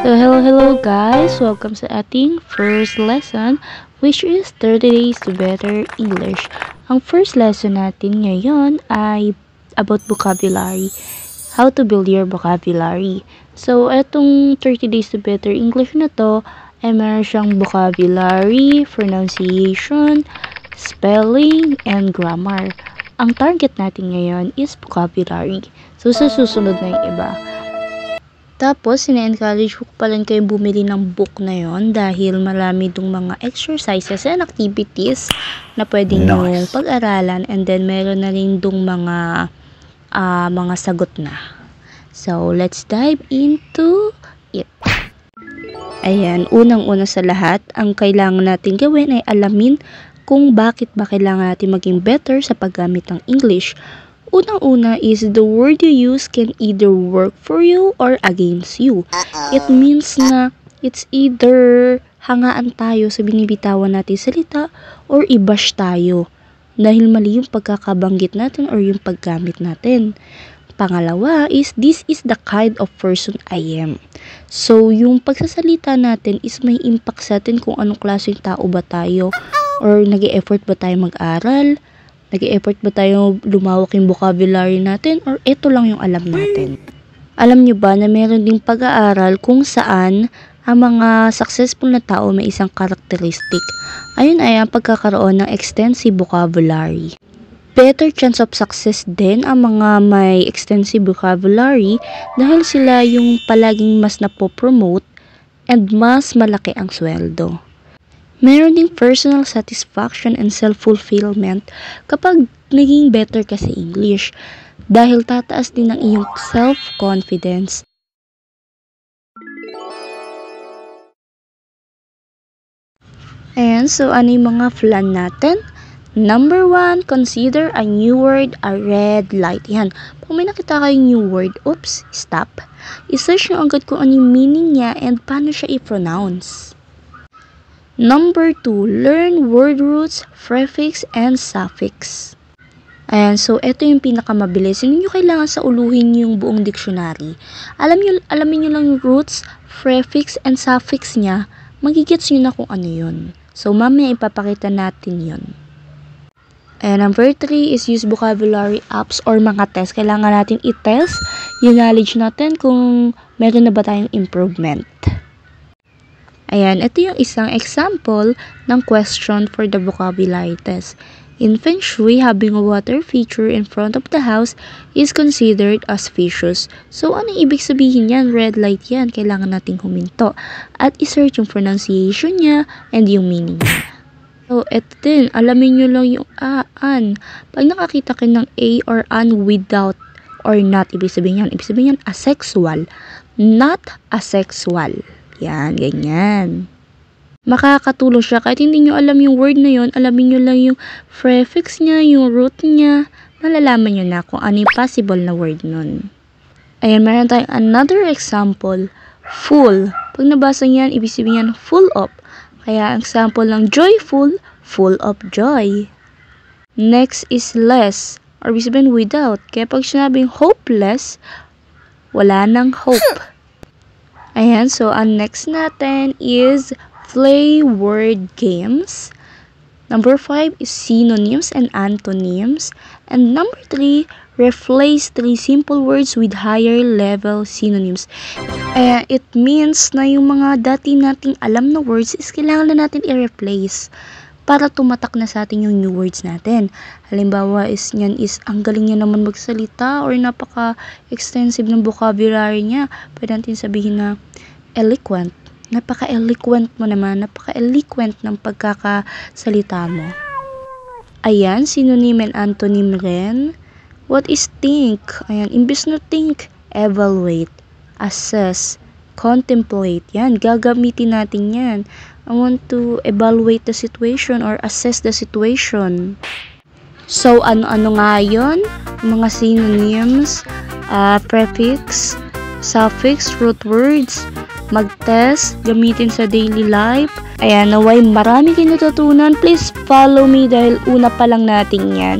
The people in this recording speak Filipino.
So, hello guys! Welcome sa ating first lesson, which is 30 Days to Better English. Ang first lesson natin ngayon ay about vocabulary. How to build your vocabulary. So, etong 30 Days to Better English na to, ay meron siyang vocabulary, pronunciation, spelling, and grammar. Ang target natin ngayon is vocabulary. So, sa susunod na yung iba. Tapos, sina-encourage ko pa rin kayo bumili ng book na yon dahil marami dong mga exercises and activities na pwede nyo pag-aralan, and then meron na rin dong mga sagot na. So, let's dive into it. Ayan, unang-una sa lahat, ang kailangan natin gawin ay alamin kung bakit ba kailangan natin maging better sa paggamit ng English. Unang-una is the word you use can either work for you or against you. It means na it's either hangaan tayo sa binibitawan natin salita or i-bash tayo dahil mali yung pagkakabanggit natin or yung paggamit natin. Pangalawa is this is the kind of person I am. So, yung pagsasalita natin is may impact sa atin kung anong klaseng tao ba tayo or nag-e-effort ba tayo mag-aral, nag-e-effort ba tayo lumawak yung vocabulary natin, or ito lang yung alam natin. Alam nyo ba na meron ding pag-aaral kung saan ang mga successful na tao may isang karakteristik. Ayun ay ang pagkakaroon ng extensive vocabulary. Better chance of success din ang mga may extensive vocabulary dahil sila yung palaging mas napopromote and mas malaki ang sweldo. Meron ding personal satisfaction and self-fulfillment kapag naging better ka sa English dahil tataas din ang iyong self-confidence. Ayan, so ano yung mga plan natin? Number 1, consider a new word, a red light. Yan, pag may nakita kayong new word, oops, stop. I-search nyo agad kung ano yung meaning niya and paano siya i-pronounce. Number 2, learn word roots, prefix, and suffix. Ayan, so ito yung pinakamabilis. Hindi nyo kailangan sa uluhin yung buong dictionary. Alamin nyo lang yung roots, prefix, and suffix niya, magigets nyo na kung ano yun. So, mamaya ipapakita natin yun. And number 3 is use vocabulary apps or mga test. Kailangan natin i-test yung knowledge natin kung meron na ba tayong improvement. Ayan, ito yung isang example ng question for the vocabulary test. In Feng Shui, having a water feature in front of the house is considered auspicious. So, ano ibig sabihin yan? Red light yan. Kailangan nating huminto. At isearch yung pronunciation niya and yung meaning niya. So, ito din. Alamin nyo lang yung an. Pag nakakita kayo ng a or an without or not, ibig sabihin yan. Ibig sabihin yan asexual. Not asexual. Yan, ganyan. Makakatulong siya kahit hindi nyo alam yung word na yun, alamin nyo lang yung prefix niya, yung root niya, malalaman nyo na kung ano yung possible na word nun. Ayan, meron tayong another example, full. Pag nabasa niyan, ibig sabihin yan full of. Kaya ang example ng joyful, full of joy. Next is less, or ibig sabihin without. Kaya pag sinabing hopeless, wala nang hope. Ayan, so ang next natin is play word games. Number 5 is synonyms and antonyms. And number 3, replace 3 simple words with higher level synonyms. It means na yung mga dati nating alam na words is kailangan na natin i-replace para tumatak na sa atin yung new words natin. Halimbawa is niyan is ang galing niya naman magsalita or napaka-extensive ng vocabulary niya. Pwede natin sabihin na eloquent. Napaka-eloquent mo naman. Napaka-eloquent ng pagkakasalita mo. Ayan, synonym and antonym rin. What is think? Ayan, imbis na think, evaluate, assess, contemplate. Yan, gagamitin natin yan. I want to evaluate the situation or assess the situation. So, ano-ano nga yun? Mga synonyms, prefix, suffix, root words, mag-test, gamitin sa daily life. Ayan, naway marami kayo natutunan. Please follow me dahil una pa lang natin yan.